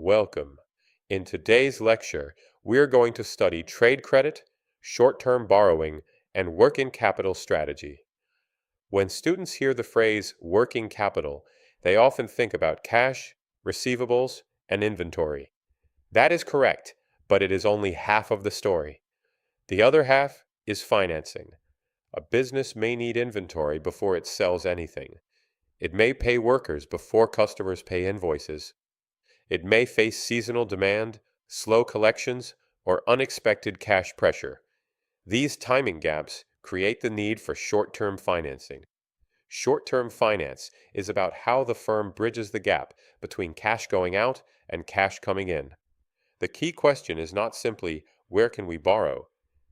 Welcome. In today's lecture, we're going to study trade credit, short-term borrowing, and working capital strategy. When students hear the phrase working capital, they often think about cash, receivables, and inventory. That is correct, but it is only half of the story. The other half is financing. A business may need inventory before it sells anything. It may pay workers before customers pay invoices. It may face seasonal demand, slow collections, or unexpected cash pressure. These timing gaps create the need for short-term financing. Short-term finance is about how the firm bridges the gap between cash going out and cash coming in. The key question is not simply, where can we borrow?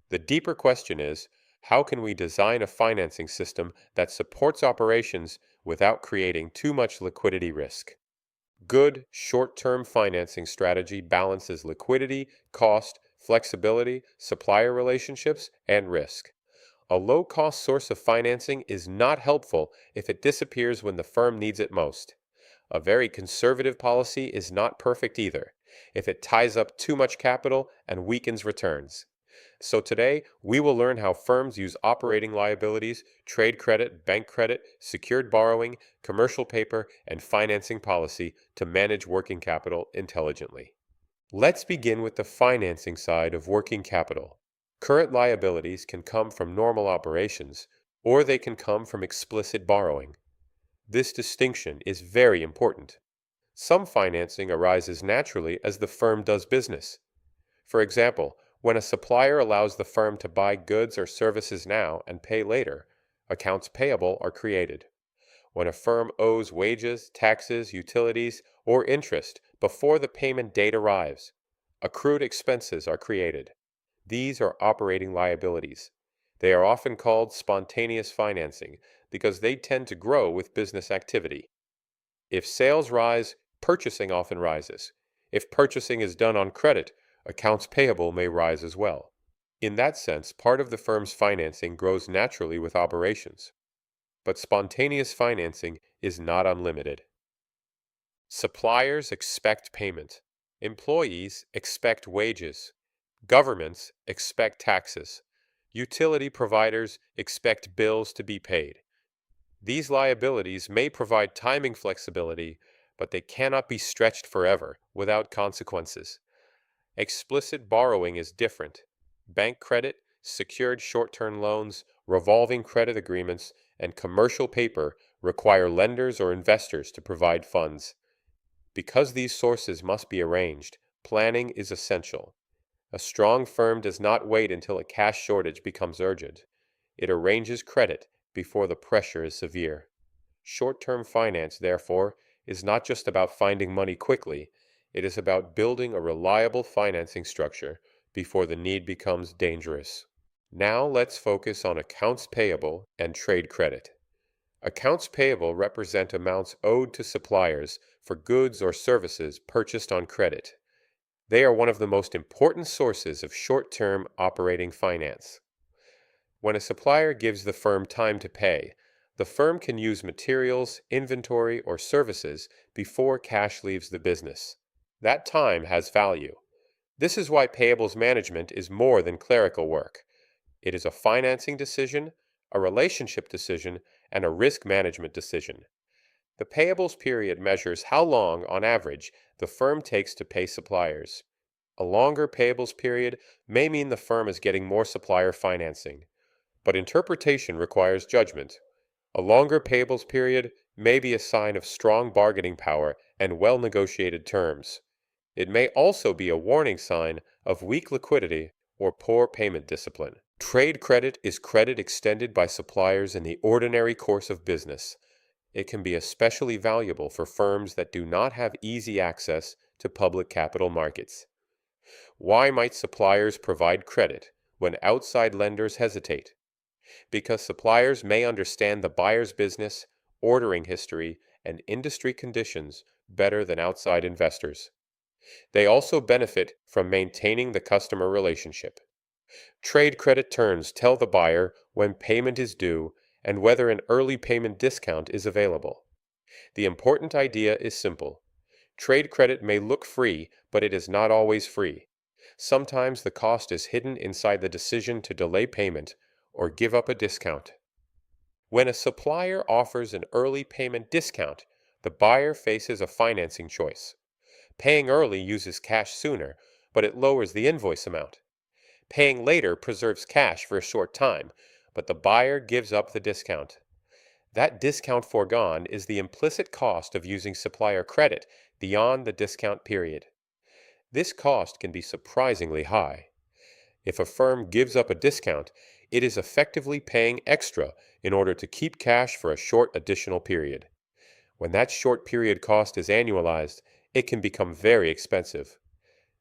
The deeper question is, how can we design a financing system that supports operations without creating too much liquidity risk? Good short-term financing strategy balances liquidity, cost, flexibility, supplier relationships, and risk. A low-cost source of financing is not helpful if it disappears when the firm needs it most. A very conservative policy is not perfect either, if it ties up too much capital and weakens returns. So today, we will learn how firms use operating liabilities, trade credit, bank credit, secured borrowing, commercial paper, and financing policy to manage working capital intelligently. Let's begin with the financing side of working capital. Current liabilities can come from normal operations, or they can come from explicit borrowing. This distinction is very important. Some financing arises naturally as the firm does business. For example, when a supplier allows the firm to buy goods or services now and pay later, accounts payable are created. When a firm owes wages, taxes, utilities, or interest before the payment date arrives, accrued expenses are created. These are operating liabilities. They are often called spontaneous financing because they tend to grow with business activity. If sales rise, purchasing often rises. If purchasing is done on credit, accounts payable may rise as well. In that sense, part of the firm's financing grows naturally with operations. But spontaneous financing is not unlimited. Suppliers expect payment. Employees expect wages. Governments expect taxes. Utility providers expect bills to be paid. These liabilities may provide timing flexibility, but they cannot be stretched forever without consequences. Explicit borrowing is different. Bank credit, secured short-term loans, revolving credit agreements, and commercial paper require lenders or investors to provide funds. Because these sources must be arranged, planning is essential. A strong firm does not wait until a cash shortage becomes urgent. It arranges credit before the pressure is severe. Short-term finance, therefore, is not just about finding money quickly. It is about building a reliable financing structure before the need becomes dangerous. Now let's focus on accounts payable and trade credit. Accounts payable represent amounts owed to suppliers for goods or services purchased on credit. They are one of the most important sources of short-term operating finance. When a supplier gives the firm time to pay, the firm can use materials, inventory, or services before cash leaves the business. That time has value. This is why payables management is more than clerical work. It is a financing decision, a relationship decision, and a risk management decision. The payables period measures how long, on average, the firm takes to pay suppliers. A longer payables period may mean the firm is getting more supplier financing, but interpretation requires judgment. A longer payables period may be a sign of strong bargaining power and well-negotiated terms. It may also be a warning sign of weak liquidity or poor payment discipline. Trade credit is credit extended by suppliers in the ordinary course of business. It can be especially valuable for firms that do not have easy access to public capital markets. Why might suppliers provide credit when outside lenders hesitate? Because suppliers may understand the buyer's business, ordering history, and industry conditions better than outside investors. They also benefit from maintaining the customer relationship. Trade credit terms tell the buyer when payment is due and whether an early payment discount is available. The important idea is simple. Trade credit may look free, but it is not always free. Sometimes the cost is hidden inside the decision to delay payment or give up a discount. When a supplier offers an early payment discount, the buyer faces a financing choice. Paying early uses cash sooner, but it lowers the invoice amount. Paying later preserves cash for a short time, but the buyer gives up the discount. That discount foregone is the implicit cost of using supplier credit beyond the discount period. This cost can be surprisingly high. If a firm gives up a discount, it is effectively paying extra in order to keep cash for a short additional period. When that short period cost is annualized, it can become very expensive.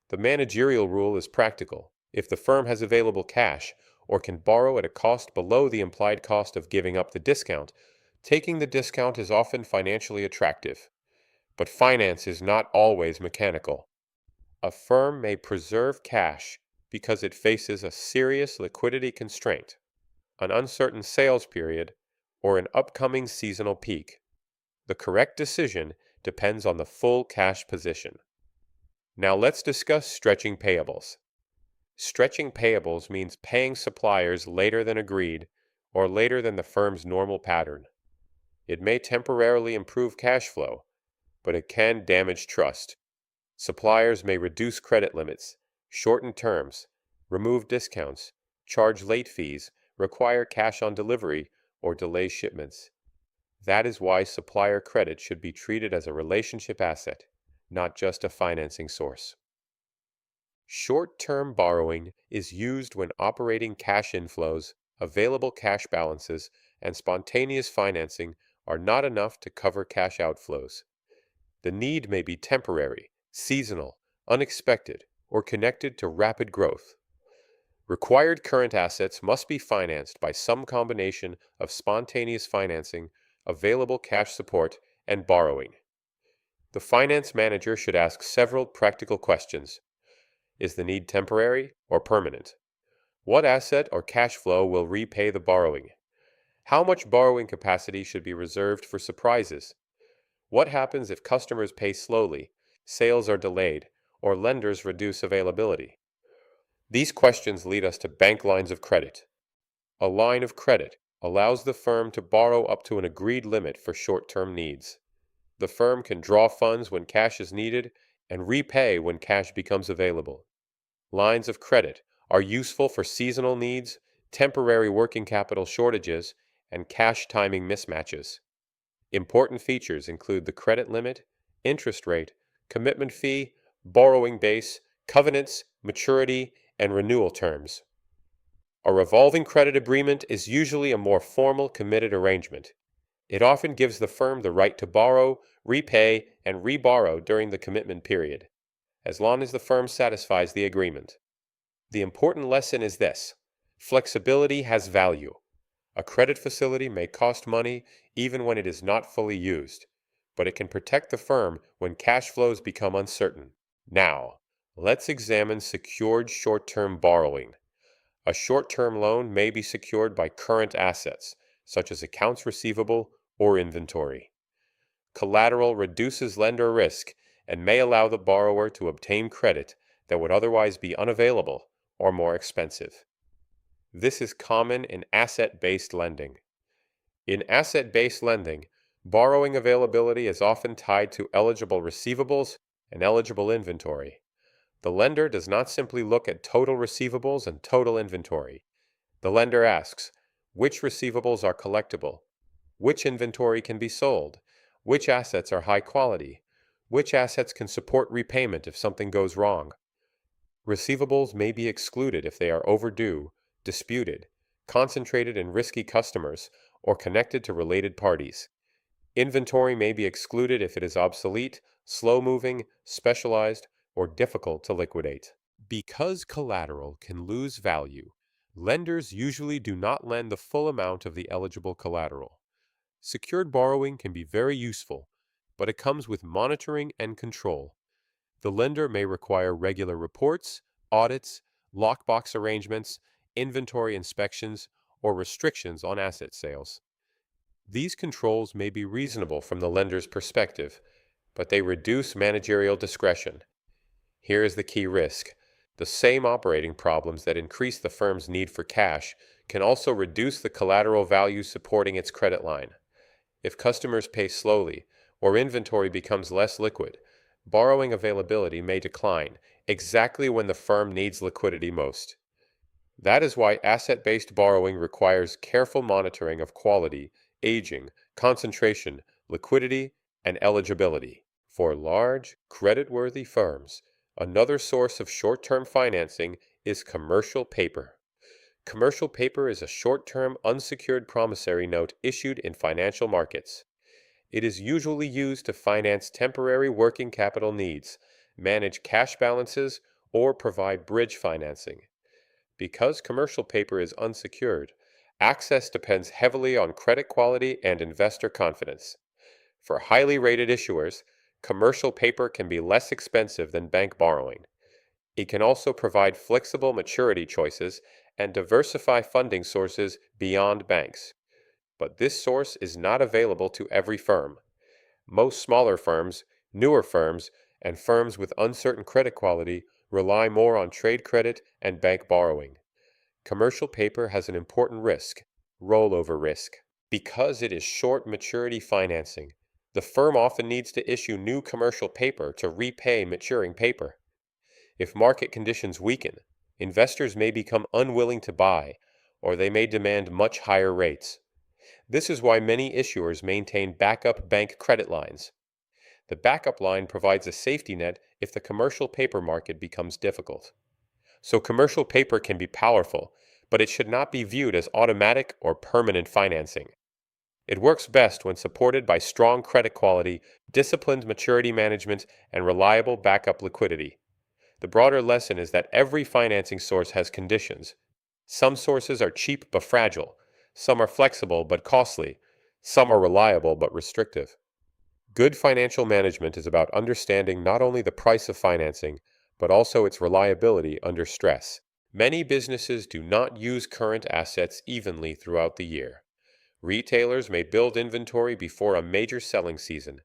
The managerial rule is practical. If the firm has available cash or can borrow at a cost below the implied cost of giving up the discount, taking the discount is often financially attractive. But finance is not always mechanical. A firm may preserve cash because it faces a serious liquidity constraint, an uncertain sales period, or an upcoming seasonal peak. The correct decision depends on the full cash position. Now let's discuss stretching payables. Stretching payables means paying suppliers later than agreed or later than the firm's normal pattern. It may temporarily improve cash flow, but it can damage trust. Suppliers may reduce credit limits, shorten terms, remove discounts, charge late fees, require cash on delivery, or delay shipments. That is why supplier credit should be treated as a relationship asset, not just a financing source. Short-term borrowing is used when operating cash inflows, available cash balances, and spontaneous financing are not enough to cover cash outflows. The need may be temporary, seasonal, unexpected, or connected to rapid growth. Required current assets must be financed by some combination of spontaneous financing, available cash support, and borrowing. The finance manager should ask several practical questions. Is the need temporary or permanent? What asset or cash flow will repay the borrowing? How much borrowing capacity should be reserved for surprises? What happens if customers pay slowly, sales are delayed, or lenders reduce availability? These questions lead us to bank lines of credit. A line of credit allows the firm to borrow up to an agreed limit for short-term needs. The firm can draw funds when cash is needed and repay when cash becomes available. Lines of credit are useful for seasonal needs, temporary working capital shortages, and cash timing mismatches. Important features include the credit limit, interest rate, commitment fee, borrowing base, covenants, maturity, and renewal terms. A revolving credit agreement is usually a more formal, committed arrangement. It often gives the firm the right to borrow, repay, and reborrow during the commitment period, as long as the firm satisfies the agreement. The important lesson is this: flexibility has value. A credit facility may cost money even when it is not fully used, but it can protect the firm when cash flows become uncertain. Now, let's examine secured short-term borrowing. A short-term loan may be secured by current assets, such as accounts receivable or inventory. Collateral reduces lender risk and may allow the borrower to obtain credit that would otherwise be unavailable or more expensive. This is common in asset-based lending. In asset-based lending, borrowing availability is often tied to eligible receivables and eligible inventory. The lender does not simply look at total receivables and total inventory. The lender asks, which receivables are collectible? Which inventory can be sold? Which assets are high quality? Which assets can support repayment if something goes wrong? Receivables may be excluded if they are overdue, disputed, concentrated in risky customers, or connected to related parties. Inventory may be excluded if it is obsolete, slow-moving, specialized, or difficult to liquidate. Because collateral can lose value, lenders usually do not lend the full amount of the eligible collateral. Secured borrowing can be very useful, but it comes with monitoring and control. The lender may require regular reports, audits, lockbox arrangements, inventory inspections, or restrictions on asset sales. These controls may be reasonable from the lender's perspective, but they reduce managerial discretion. Here is the key risk. The same operating problems that increase the firm's need for cash can also reduce the collateral value supporting its credit line. If customers pay slowly or inventory becomes less liquid, borrowing availability may decline exactly when the firm needs liquidity most. That is why asset-based borrowing requires careful monitoring of quality, aging, concentration, liquidity, and eligibility. For large, credit-worthy firms, another source of short-term financing is commercial paper. Commercial paper is a short-term unsecured promissory note issued in financial markets. It is usually used to finance temporary working capital needs, manage cash balances, or provide bridge financing. Because commercial paper is unsecured, access depends heavily on credit quality and investor confidence. For highly rated issuers, commercial paper can be less expensive than bank borrowing. It can also provide flexible maturity choices and diversify funding sources beyond banks. But this source is not available to every firm. Most smaller firms, newer firms, and firms with uncertain credit quality rely more on trade credit and bank borrowing. Commercial paper has an important risk, rollover risk. Because it is short maturity financing, the firm often needs to issue new commercial paper to repay maturing paper. If market conditions weaken, investors may become unwilling to buy, or they may demand much higher rates. This is why many issuers maintain backup bank credit lines. The backup line provides a safety net if the commercial paper market becomes difficult. So commercial paper can be powerful, but it should not be viewed as automatic or permanent financing. It works best when supported by strong credit quality, disciplined maturity management, and reliable backup liquidity. The broader lesson is that every financing source has conditions. Some sources are cheap but fragile, some are flexible but costly, some are reliable but restrictive. Good financial management is about understanding not only the price of financing, but also its reliability under stress. Many businesses do not use current assets evenly throughout the year. Retailers may build inventory before a major selling season.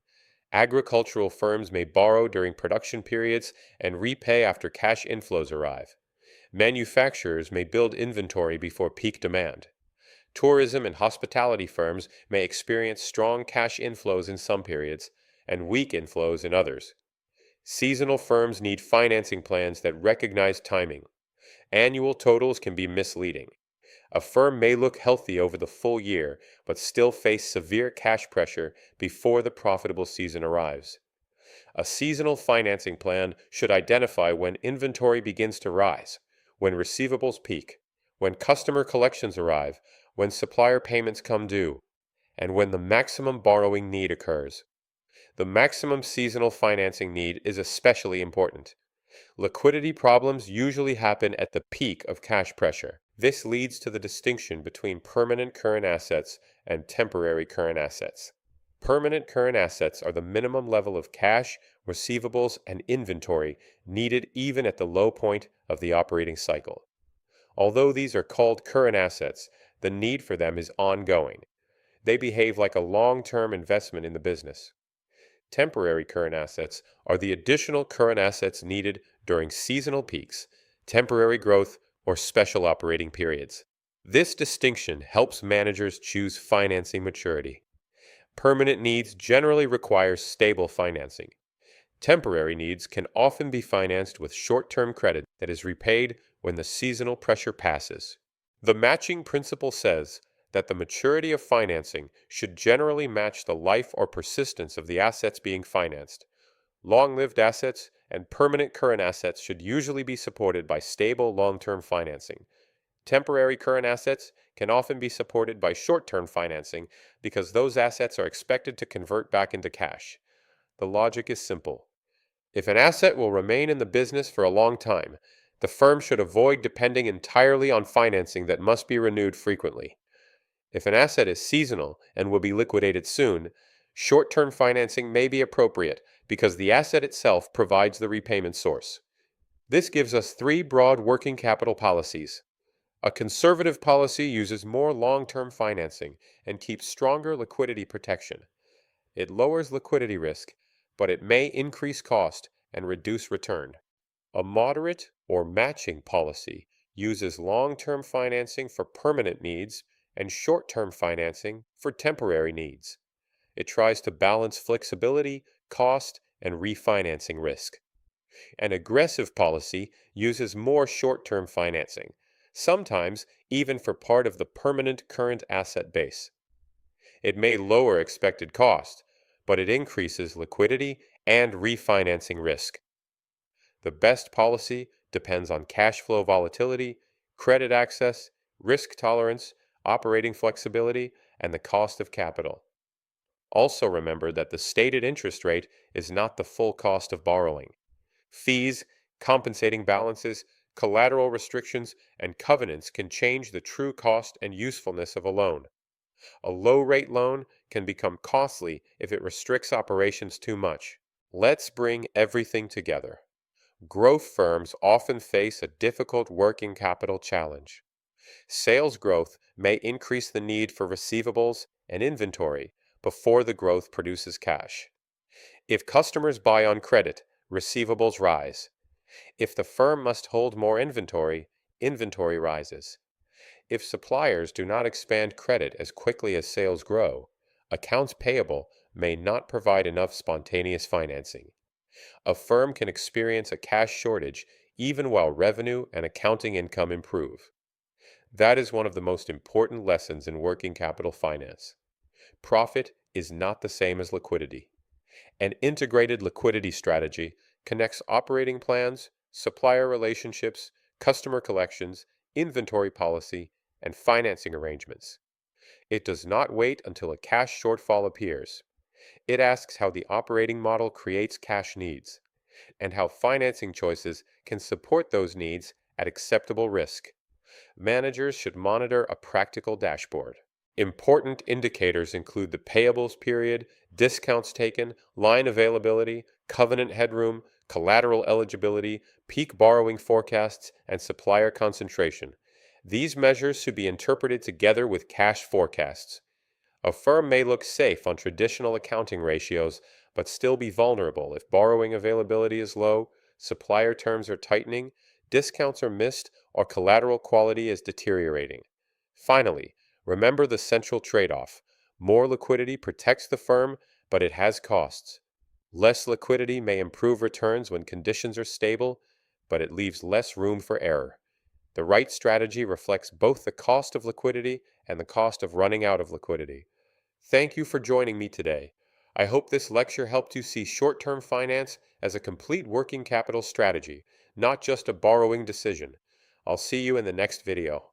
Agricultural firms may borrow during production periods and repay after cash inflows arrive. Manufacturers may build inventory before peak demand. Tourism and hospitality firms may experience strong cash inflows in some periods and weak inflows in others. Seasonal firms need financing plans that recognize timing. Annual totals can be misleading. A firm may look healthy over the full year, but still face severe cash pressure before the profitable season arrives. A seasonal financing plan should identify when inventory begins to rise, when receivables peak, when customer collections arrive, when supplier payments come due, and when the maximum borrowing need occurs. The maximum seasonal financing need is especially important. Liquidity problems usually happen at the peak of cash pressure. This leads to the distinction between permanent current assets and temporary current assets. Permanent current assets are the minimum level of cash, receivables, and inventory needed even at the low point of the operating cycle. Although these are called current assets, the need for them is ongoing. They behave like a long-term investment in the business. Temporary current assets are the additional current assets needed during seasonal peaks, temporary growth, or special operating periods. This distinction helps managers choose financing maturity. Permanent needs generally require stable financing. Temporary needs can often be financed with short-term credit that is repaid when the seasonal pressure passes. The matching principle says that the maturity of financing should generally match the life or persistence of the assets being financed. Long-lived assets and permanent current assets should usually be supported by stable long-term financing. Temporary current assets can often be supported by short-term financing because those assets are expected to convert back into cash. The logic is simple. If an asset will remain in the business for a long time, the firm should avoid depending entirely on financing that must be renewed frequently. If an asset is seasonal and will be liquidated soon, short-term financing may be appropriate because the asset itself provides the repayment source. This gives us three broad working capital policies. A conservative policy uses more long-term financing and keeps stronger liquidity protection. It lowers liquidity risk, but it may increase cost and reduce return. A moderate or matching policy uses long-term financing for permanent needs and short-term financing for temporary needs. It tries to balance flexibility, cost, and refinancing risk. An aggressive policy uses more short-term financing, sometimes even for part of the permanent current asset base. It may lower expected cost, but it increases liquidity and refinancing risk. The best policy depends on cash flow volatility, credit access, risk tolerance, operating flexibility, and the cost of capital. Also remember that the stated interest rate is not the full cost of borrowing. Fees, compensating balances, collateral restrictions, and covenants can change the true cost and usefulness of a loan. A low-rate loan can become costly if it restricts operations too much. Let's bring everything together. Growth firms often face a difficult working capital challenge. Sales growth may increase the need for receivables and inventory before the growth produces cash. If customers buy on credit, receivables rise. If the firm must hold more inventory, inventory rises. If suppliers do not expand credit as quickly as sales grow, accounts payable may not provide enough spontaneous financing. A firm can experience a cash shortage even while revenue and accounting income improve. That is one of the most important lessons in working capital finance. Profit is not the same as liquidity. An integrated liquidity strategy connects operating plans, supplier relationships, customer collections, inventory policy, and financing arrangements. It does not wait until a cash shortfall appears. It asks how the operating model creates cash needs, and how financing choices can support those needs at acceptable risk. Managers should monitor a practical dashboard. Important indicators include the payables period, discounts taken, line availability, covenant headroom, collateral eligibility, peak borrowing forecasts, and supplier concentration. These measures should be interpreted together with cash forecasts. A firm may look safe on traditional accounting ratios, but still be vulnerable if borrowing availability is low, supplier terms are tightening, discounts are missed, or collateral quality is deteriorating. Finally, remember the central trade-off. More liquidity protects the firm, but it has costs. Less liquidity may improve returns when conditions are stable, but it leaves less room for error. The right strategy reflects both the cost of liquidity and the cost of running out of liquidity. Thank you for joining me today. I hope this lecture helped you see short-term finance as a complete working capital strategy, not just a borrowing decision. I'll see you in the next video.